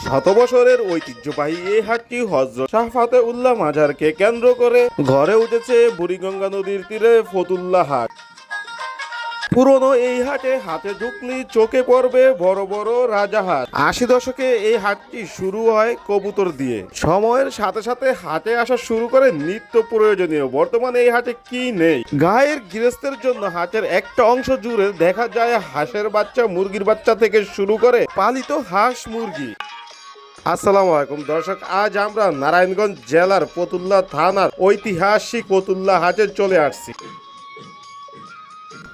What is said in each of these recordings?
শত বছরের ঐতিহ্যবাহী এই হাটটি হযরত শাহ ফাতেউল্লাহ মাজারকে কেন্দ্র করে গড়ে উঠেছে বুড়িগঙ্গা নদীর তীরে ফতুল্লা হাট। পুরনো এই হাটে হাতে ঢুকলি চোখে পড়বে বড় বড় রাজাহাট। ৮০ দশকে এই হাটটি শুরু হয় কবুতর দিয়ে। সময়ের সাথে সাথে হাটে আসা শুরু করে নিত্য প্রয়োজনীয়। বর্তমানে এই হাটে কি নেই? গায়ের গৃহস্থের জন্য হাটের একটা অংশ জুড়ে দেখা যায় হাঁসের বাচ্চা, মুরগির বাচ্চা থেকে শুরু করে পালিত হাঁস মুরগি। আসসালামু আলাইকুম দর্শক, আজ আমরা নারায়ণগঞ্জ জেলার ফতুল্লা থানার ঐতিহাসিক ফতুল্লা হাটে চলে আসছি।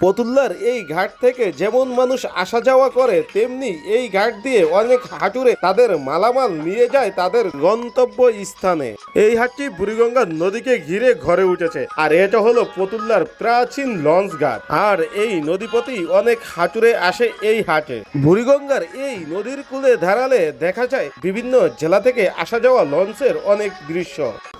ফতুল্লার এই ঘাট থেকে যেমন মানুষ আসা যাওয়া করে, তেমনি এই ঘাট দিয়ে অনেক হাটুরে তাদের মালামাল নিয়ে যায় তাদের গন্তব্য স্থানে। এই হাটটি বুড়িগঙ্গা নদীকে ঘিরে গড়ে উঠেছে, আর এটা হলো ফতুল্লার প্রাচীন লঞ্চ ঘাট। আর এই নদীপথেই অনেক হাটুরে আসে এই হাটে। বুড়িগঙ্গার এই নদীর কূলে ধারালে দেখা যায় বিভিন্ন জেলা থেকে আসা যাওয়া লঞ্চের অনেক দৃশ্য।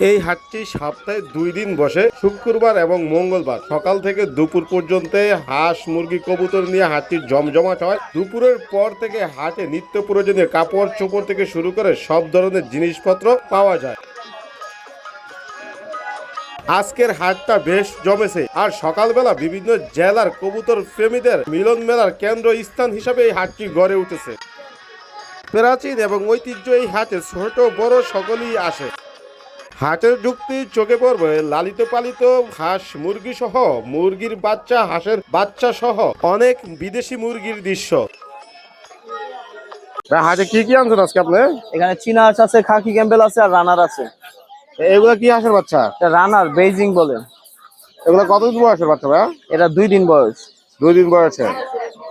এই হাটটি সপ্তাহে 2 দিন বসে, শুক্রবার এবং মঙ্গলবার সকাল থেকে দুপুর পর্যন্ত হাঁস, মুরগি, কবুতর নিয়ে হাটটি জমজমাট হয়। দুপুরের পর থেকে হাটে নিত্য প্রয়োজনীয় কাপড় চোপড় থেকে শুরু করে সব ধরনের জিনিসপত্র পাওয়া যায়। আজকের হাটটা বেশ জমেছে, আর সকালবেলা বিভিন্ন জেলার কবুতর প্রেমীদের মিলন মেলার কেন্দ্র স্থান হিসাবে এই হাটটি গড়ে উঠেছে। প্রাচীন এবং ঐতিহ্য এই হাটে ছোট বড় সকলেই আসে। হাটের ঢুকতে চোখে পড়বে লালিত পালিত হাঁস, মুরগি সহ মুরগির বাচ্চা, হাঁসের বাচ্চা সহ অনেক বিদেশি মুরগির দৃশ্য। হাটে কি কি আনছেন আজকে আপনি? এখানে চীনা হাঁস আছে, খাকি ক্যাম্বেল আছে, আর রানার আছে। এগুলা কি হাঁসের বাচ্চা? এটা রানার বেইজিং বলে। এগুলা কতদিন বয়সের বাচ্চা ভাইয়া? এটা 2 দিন বয়স। 2 দিন বয়সে।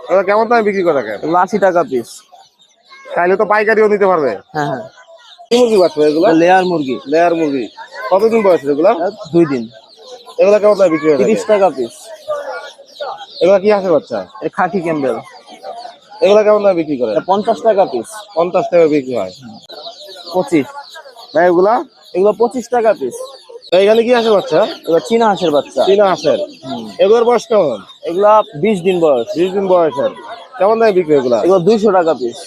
এগুলা কেমন দামে বিক্রি করে থাকেন? এগুলো 80 টাকা পিস। চাইলে তো পাইকারিও নিতে পারবে। হ্যাঁ হ্যাঁ। কি মুরগি বাচ্চা এগুলা? লেয়ার মুরগি। লেয়ার মুরগি কতদিন বয়সের এগুলা? 2 দিন। এগুলা কেমন দামে বিক্রি হয়? 30 টাকা পিস। এগুলা কি হাঁসের বাচ্চা? এটা খাকি ক্যাম্বেল। এগুলা কেমন দামে বিক্রি করে? এটা 50 টাকা পিস। 50 টাকা বিক্রি হয়। 25। ভাই এগুলা? এগুলো 25 টাকা পিস। এখানে কি হাঁসের বাচ্চা? এগুলো চীনা হাঁসের বাচ্চা। চীনা হাঁসের। এগুলোর বয়স কেমন? এগুলা 20 দিন বয়স। 20 দিন বয়সের। কেমন দামে বিক্রি এগুলা? এগুলো 200 টাকা পিস।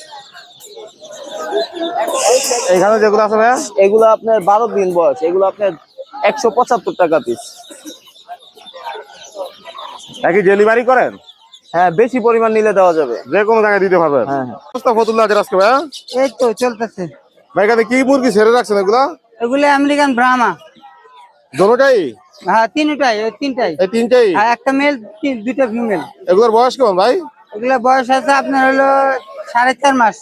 এখানে যেগুলো আছে ভাইয়া? এগুলো আপনার 12 দিন বয়স। এগুলো আপনার 175 টাকা পিস। একই ডেলিভারি করেন? হ্যাঁ, বেশি পরিমাণ নিলে দেওয়া যাবে। যে কোনো জায়গায় দিতে পারবেন। হ্যাঁ হ্যাঁ। অবস্থা ফতুল্লাহ হাটের আজকে ভাইয়া? এই তো চলতেছে। ভাই এখানে কি মুরগি ছেড়ে রাখছেন এগুলা? এগুলো আমেরিকান ব্রাহ্মা। দোনোটাই? হ্যাঁ, তিনটাই। এই তিনটাই? আর একটা মেল, দুইটা ফিমেল। এগুলোর বয়স কেমন ভাই? এগুলা বয়স আছে আপনার হলো 4.5 মাস।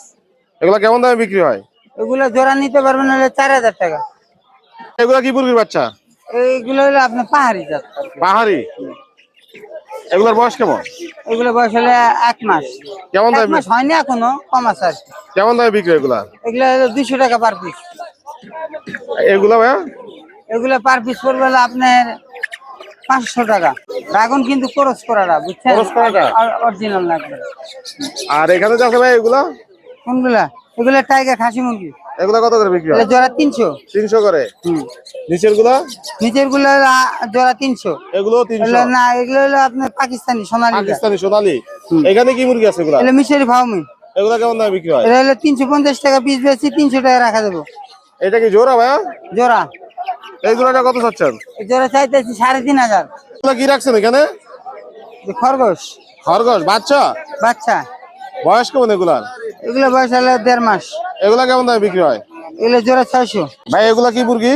এগুলা কেমন দামে বিক্রি হয়? এগুলো জোড়া নিতে পারবেন হলো 4000 টাকা। এগুলা কি মুরগির বাচ্চা? এইগুলো হলো আপনার পাহাড়ি জাত। পাহাড়ি? এগুলোর বয়স কেমন? এগুলো বয়স হলো 1 মাস। কেমন 1 দামে? মাস হয়নি এখনো, কম আছে আর কি। কেমন দামে বিক্রি হয় এগুলা? এগুলো হলো 200 টাকা পার পিস। এগুলা ভাইয়া? এগুলো পার পিস পড়বে হলো আপনার 500 টাকা। ড্রাগন কিন্তু ক্রস করাটা, বুঝছেন? ক্রস করাটা? অরিজিনাল লাগবে। আর এখানে যে আছে ভাই এগুলা? কোনগুলা? এগুলো টাইগার খাসি মুরগি। এগুলা কত করে বিক্রি হয়? এগুলো জোড়া 300। 300 করে? নিচের গুলা? নিচের গুলো জোড়া 300। এগুলো 300? না, এগুলো হলো আপনার পাকিস্তানি সোনালী। পাকিস্তানি সোনালী? এখানে কি মুরগি আছে এগুলা? এগুলো মিশরি ফার্মি। এগুলা কেমন দামে বিক্রি হয়? এটা হলো 350 টাকা পিস, বেশি 300 টাকা রাখা দেবো। এটা কি জোড়া ভাইয়া? জোড়া। এই জোড়াটা কত চাচ্ছেন? এই জোড়া চাইতেছি 3500। এগুলা কি রাখছেন এখানে? খরগোশ খরগোশ বাচ্চা? বাচ্চা। বয়স কেমন এগুলার? এগুলো বয়স হলো 1.5 মাস। এগুলা কেমন দামে বিক্রি হয়? এগুলো জোড়া 600। ভাই এগুলা কি মুরগি?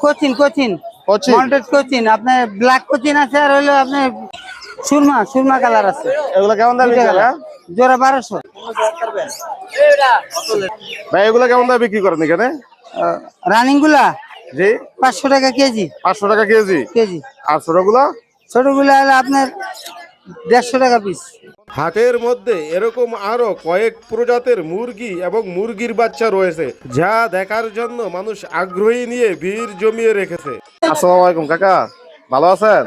কোচিন। কোচিন? মল্টেড কোচিন। আপনার ব্ল্যাক কোচিন আছে, আর হলো আপনার সুরমা কালার আছে। এগুলা কেমন দামে বিক্রি হয়? জোড়া 1200। ভাই এগুলা কেমন দামে বিক্রি করেন এখানে? রানিং গুলা জি? 500 টাকা কেজি। 500 টাকা কেজি? আর ছোটগুলা? ছোটগুলা হলো আপনার 150 টাকা পিস। হাটের মধ্যে এরকম আরো কয়েক প্রজাতির মুরগি এবং মুরগির বাচ্চা রয়েছে, যা দেখার জন্য মানুষ আগ্রহী নিয়ে ভিড় জমিয়ে রেখেছে। আসসালামু আলাইকুম কাকা, ভালো আছেন?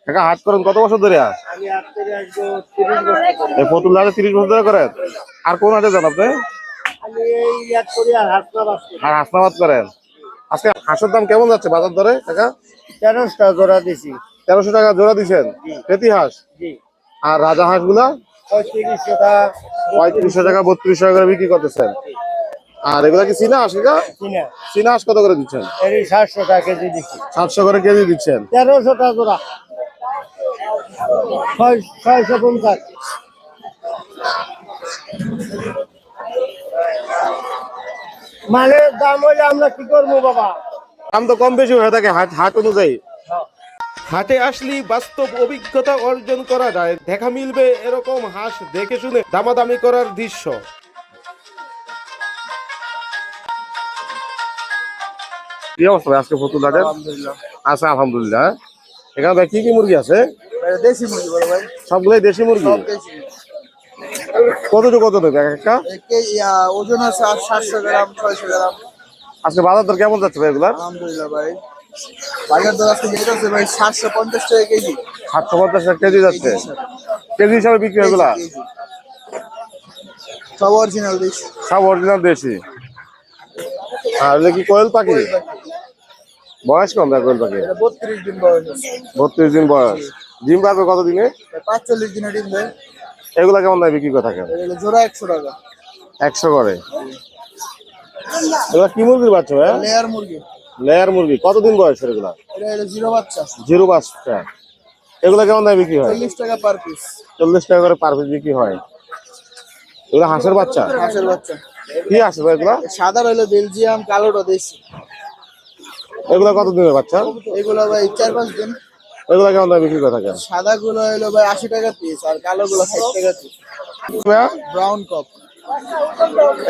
কাকা হাট করেন কত বছর ধরে? এই ফতুল্লা হাটে 30 বছর ধরে করেন? আর কোন হাটে যান আপনি? আর হাসনাবাদ করেন? আজকে হাঁসের দাম কেমন যাচ্ছে বাজার দরে কাকা? 1300 টাকা জোড়া দিছি। 1300 টাকা জোড়া দিচ্ছেন? পেটি হাঁস? আর রাজা হাঁস গুলা? 3500 টাকা 3200 টাকা করে বিক্রি করতেছেন। আর এগুলা কি চীনা হাঁস? চীনা হাঁস কত করে দিচ্ছেন? 700 টাকা কেজি দিচ্ছি। 700 করে কেজি দিচ্ছেন। 1300 টাকা জোড়া। 650। মালের দাম হইলে আমরা কি করবো বাবা? দাম তো কম বেশি হয়ে থাকে হাট হাট অনুযায়ী। হাটে আসলে বাস্তব অভিজ্ঞতা অর্জন করা যায়, দেখা মিলবে এরকম হাঁস দেখে শুনে দামাদামি করার দৃশ্য। কি অবস্থা ভাই আজকে ফতুল হাটের? আছে আলহামদুলিল্লাহ। এখানে ভাই কি কি মুরগি আছে? দেশি মুরগি বড় ভাই, সবগুলোই দেশি মুরগি। দেশি। কত দেবে এক একটা? ওজন আছে 700 গ্রাম 600 গ্রাম। আজকে বাজার দর কেমন যাচ্ছে ভাই এগুলার? আলহামদুলিল্লাহ ভাই, বাজার দর আজকে যেটা আছে ভাই 750 টাকা কেজি। 750 টাকা কেজি যাচ্ছে। কেজি হিসাবে বিক্রি হয় এগুলা? সব অরিজিনাল দেশি। সব অরিজিনাল দেশি। আর এগুলো কি কোয়েল পাখি? বয়স কম দেয় কোয়েল পাখি? এটা 32 দিন বয়স আছে। 32 দিন বয়স। ডিম পারবে কত দিনে? 45 দিনে ডিম দেয়। এগুলা কেমন দামে বিক্রি করে থাকেন? এগুলো জোড়া 100 টাকা। 100 করে। এগুলা কি মুরগির বাচ্চা ভাই? লেয়ার মুরগি। লেয়ার মুরগি। কতদিন বয়স এগুলা? এটা হলো জিরো বাচ্চা। জিরো বাচ্চা। এগুলা কেমন দামে বিক্রি হয়? 40 টাকা পার পিস। 40 টাকা করে পার পিস বিক্রি হয়। এগুলা হাঁসের বাচ্চা? হাঁসের বাচ্চা। কি আছে ভাই এগুলা? সাদা হলো বেলজিয়াম, কালোটা দেশি। এগুলা কত দিনের বাচ্চা? এগুলো ভাই 4-5 দিন। এগুলা কেমন দামে বিক্রি করে থাকেন? সাদা গুলো হলো ভাই 80 টাকা পিস, আর কালো গুলো 60 টাকা পিস। Brown cock.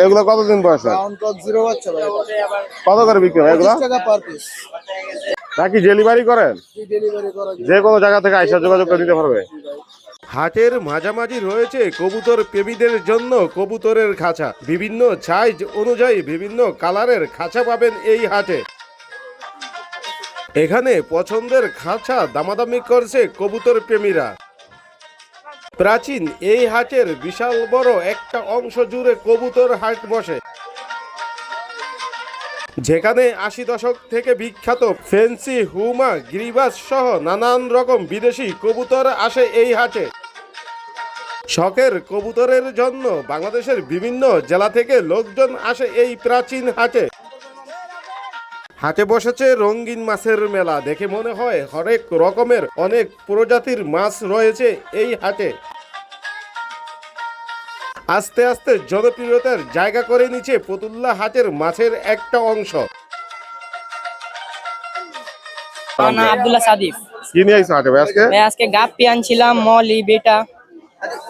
এগুলা কতদিন বয়স? ব্রাউন কক জিরো বাচ্চা ভাই। কত করে বিক্রি হয় এগুলা? 30 টাকা পার পিস। নাকি ডেলিভারি করেন? ডেলিভারি করা যে কোনো জায়গা থেকে আইসা যোগাযোগ করে দিতে পারবে। হাটের মাঝামাঝি রয়েছে কবুতর প্রেমীদের জন্য কবুতরের খাঁচা। বিভিন্ন সাইজ অনুযায়ী বিভিন্ন কালারের খাঁচা পাবেন এই হাটে। এখানে পছন্দের খাঁচা দামাদামি করছে কবুতর প্রেমীরা। প্রাচীন এই হাটের বিশাল বড় একটা অংশ জুড়ে কবুতর হাট বসে, যেখানে 80 দশক থেকে বিখ্যাত ফেন্সি, হুমা, গিরিবাস সহ নানান রকম বিদেশি কবুতর আসে এই হাটে। শখের কবুতরের জন্য বাংলাদেশের বিভিন্ন জেলা থেকে লোকজন আসে এই প্রাচীন হাটে। হাটে বসেছে রঙিন মাছের মেলা, দেখে মনে হয় হরেক রকমের অনেক প্রজাতির মাছ রয়েছে এই হাটে। আস্তে আস্তে জনপ্রিয়তার জায়গা করে নিচ্ছে ফতুল্লা হাটের মাছের একটা অংশ। আমার নাম আব্দুল্লাহ সাদিফ। কি নিয়ে আইছো হাটে ভাই আজকে? ভাই আজকে গাপ্পি আনছিলাম, মলি, বেটা।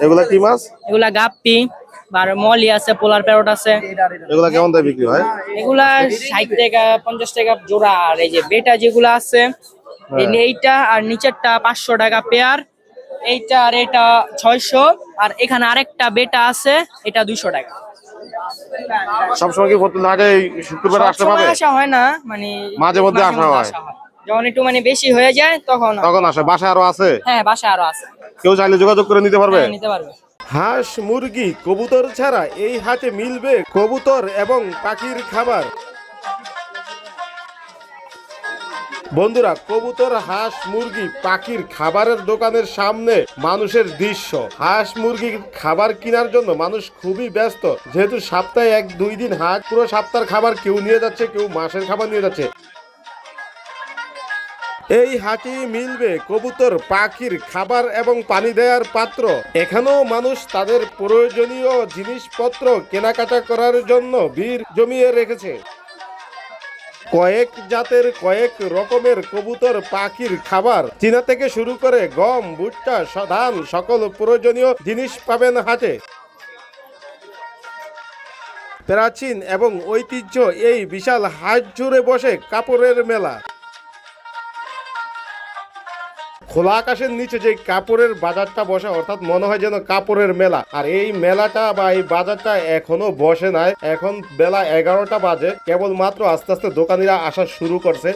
এগুলা কি মাছ? এগুলা গাপ্পি, আর মলি আছে, পোলার প্যারট আছে। এগুলা কেমন দামে বিক্রি হয়? এগুলা 60 টাকা 50 টাকা জোড়া। আর এই যে বেটা যেগুলো আছে, এইটা আর নিচেরটা 500 টাকা পেয়ার। এইটা আর এটা 600। আর এখানে আরেকটা বেটা আছে, এটা 200 টাকা। সবসময় কি ফতুল্লা হাটে শুক্রবার আসতে পারবে? সবসময় আসা হয় না, মানে মাঝে মধ্যে আসা হয়। যখন একটু মানে বেশি হয়ে যায় তখন। তখন আসে। বাসায় আরো আছে? হ্যাঁ, বাসায় আরো আছে। কেউ চাইলে যোগাযোগ করে নিতে পারবে? হ্যাঁ, নিতে পারবে। হাঁস, মুরগি, কবুতর ছাড়া এই হাটে মিলবে কবুতর এবং পাখির খাবার। বন্ধুরা, কবুতর, হাঁস, মুরগি, পাখির খাবারের দোকানের সামনে মানুষের দৃশ্য। হাঁস মুরগির খাবার কেনার জন্য মানুষ খুবই ব্যস্ত, যেহেতু সপ্তাহে 1-2 দিন হাট। পুরো সপ্তাহের খাবার কেউ নিয়ে যাচ্ছে, কেউ মাসের খাবার নিয়ে যাচ্ছে। এই হাটে মিলবে কবুতর, পাখির খাবার এবং পানি দেওয়ার পাত্র। এখানেও মানুষ তাদের প্রয়োজনীয় জিনিসপত্র কেনাকাটা করার জন্য ভিড় জমিয়ে রেখেছে। কয়েক জাতের, কয়েক রকমের কবুতর, পাখির খাবার, চীনা থেকে শুরু করে গম, ভুট্টা, ধান, সকল প্রয়োজনীয় জিনিস পাবেন হাটে। প্রাচীন এবং ঐতিহ্য এই বিশাল হাট জুড়ে বসে কাপড়ের মেলা। খোলা আকাশের নিচে যে কাপড়ের বাজারটা বসে, অর্থাৎ মনে হয় যেন কাপড়ের মেলা। আর এই মেলাটা বা এই বাজারটা এখনো বসে নাই। এখন বেলা 11টা বাজে, কেবলমাত্র আস্তে আস্তে দোকানিরা আসা শুরু করছে।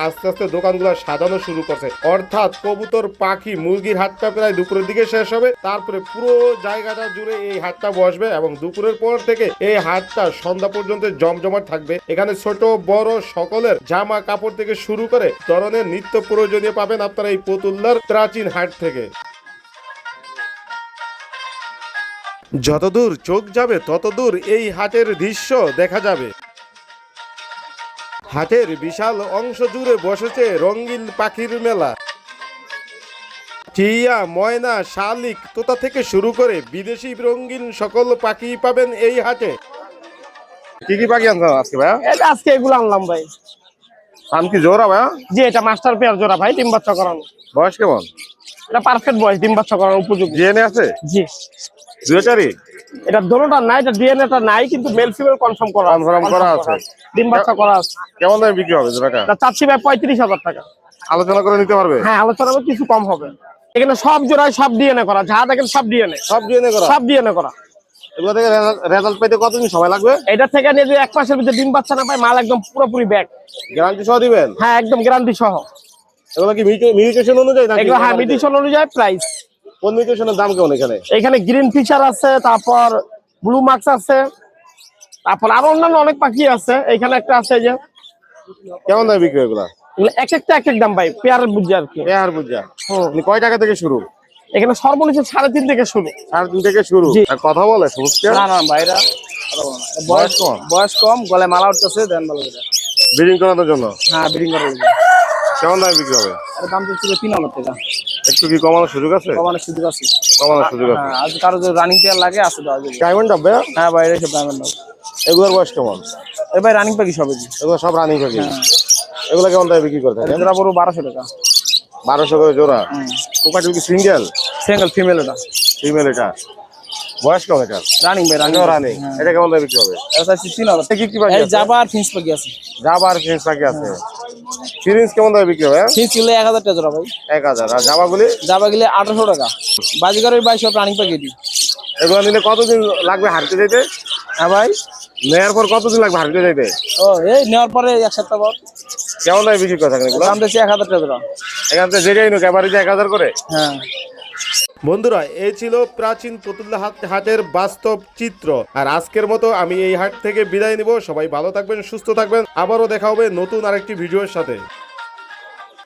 আস্তে আস্তে দোকানগুলো সাজানো শুরু করছে। অর্থাৎ কবুতর, পাখি, মুরগির হাটটা প্রায় দুপুরের দিকে শেষ হবে, তারপরে পুরো জায়গাটা জুড়ে এই হাটটা বসবে এবং দুপুরের পর থেকে এই হাটটা সন্ধ্যা পর্যন্ত জমজমাট থাকবে। এখানে ছোট বড় সকলের জামা কাপড় থেকে শুরু করে ধরনের নিত্য প্রয়োজনীয় পাবেন আপনারা এই ফতুল্লার প্রাচীন হাট থেকে। যতদূর চোখ যাবে ততদূর এই হাটের দৃশ্য দেখা যাবে। হাটের বিশাল অংশ জুড়ে বসেছে রঙিন পাখির মেলা। টিয়া, ময়না, শালিক, তোতা থেকে শুরু করে বিদেশি রঙিন সকল পাখি পাবেন এই হাটে। কি কি পাখি আনছো আজকে ভাইয়া? এটা আজকে এগুলো আনলাম ভাই। দাম কি জোড়া ভাইয়া? জি, এটা মাস্টার পেয়ার জোড়া ভাই, ডিম বাচ্চা করানো। বয়স কেমন? এটা পারফেক্ট বয়স, ডিম বাচ্চা করানোর উপযোগী। ডিএনএ আছে? জি, দুইটারই এটা দোনোটা নাই, এটা ডিএনএটা নাই, কিন্তু মেল ফিমেল কনফার্ম করা আছে। ডিম বাচ্চা করা আছে। কেমন দামে বিক্রি হবে জোড়াটা? এটা চাচ্ছি ভাই 35,000 টাকা। আলোচনা করে নিতে পারবে? হ্যাঁ, আলোচনা করে কিছু কম হবে। এখানে সব জোড়ায় সব ডিএনএ করা, যা দেখেন সব ডিএনএ, সব ডিএনএ করা? সব ডিএনএ করা। এগুলো থেকে রেজাল্ট পেতে কতদিন সময় লাগবে? এটা থেকে নিয়ে যদি 1 মাসের ভিতরে ডিম বাচ্চা না পায়, মাল একদম পুরোপুরি ব্যাক। গ্যারান্টি সহ দিবেন? হ্যাঁ, একদম গ্যারান্টি সহ। এগুলো কি মিউটেশন অনুযায়ী নাকি? এগুলো হ্যাঁ, মিউটেশন অনুযায়ী প্রাইস। কোন মিউটেশনের দাম কেমন এখানে? এখানে গ্রিন ফিশার আছে, তারপর ব্লু মার্কস আছে, তারপর আরো অন্যান্য অনেক পাখি আছে। এখানে একটা আছে যে। কেমন দামে বিক্রি এগুলা? এগুলো এক একটা এক এক দাম ভাই, পেয়ারের বুঝছে আর কি। পেয়ার বুঝা। কয় টাকা থেকে শুরু? এখানে সর্বনিম্ন 3.5 থেকে শুরু। 3.5 থেকে শুরু। আর কথা বলে সুস্থ? না না ভাইরা বয়স কম? বয়স কম, গলায় মালা উঠতেছে, দেন ভালো করে। ব্রিডিং করানোর জন্য? হ্যাঁ, ব্রিডিং করার জন্য। কেমন দামে বিক্রি হবে? এর দাম ছিল 3,000 টাকা। একটু কি কমানোর সুযোগ আছে? কমানোর সুযোগ আছে। কমানোর সুযোগ আছে। হ্যাঁ, আজ কারো যদি রানিং পেয়ার লাগে আছে দেওয়া যাবে। ডায়মন্ড হবে? হ্যাঁ ভাই, এসব ডায়মন্ড দাও। এগুলোর বয়স কেমন? এ ভাই রানিং পাখি সবই। এগুলো সব রানিং পাখি। এগুলো কেমন দামে বিক্রি করে থাকেন? জোড়া পড়ো 1200 টাকা। 1200 করে জোড়া। কোকাটি কি সিঙ্গেল? সিঙ্গেল ফিমেল এটা। ফিমেল এটা। বয়স কেমন এটা? রানিং ভাই, রানিং রানিং। এটা কেমন দামে বিক্রি হবে? এটা চাইছি 3,000 টাকা। কি পাখি এই আছে? জাবা আর ফিন্স পাখি আছে। জাবা আর ফিন্স পাখি আছে। ফিন্স কেমন দামে বিক্রি হবে? ফিন্স গুলো 1000 টাকা জোড়া ভাই। 1000। আর জাবাগুলি? জাবা গেলে 1800 টাকা। বাজিকারের ভাই সব রানিং পাখি দিই। এগুলো নিলে কতদিন লাগবে হারতে যেতে? হ্যাঁ ভাই। নেয়ার পর কতদিন লাগবে হারতে যেতে? ও এই নেওয়ার পরে 1 সপ্তাহ পর। কেমন দামে বিক্রি করে থাকেন এগুলো? দাম দিচ্ছি 1000 টাকা জোড়া। এখান থেকে যেটাই নো ক্যাবারি 1000 করে। হ্যাঁ বন্ধুরা, এই ছিল প্রাচীন ফতুল্লা হাটের বাস্তব চিত্র। আর আজকের মতো আমি এই হাট থেকে বিদায় নিব। সবাই ভালো থাকবেন, সুস্থ থাকবেন। আবারও দেখা হবে নতুন আরেকটি ভিডিওর সাথে।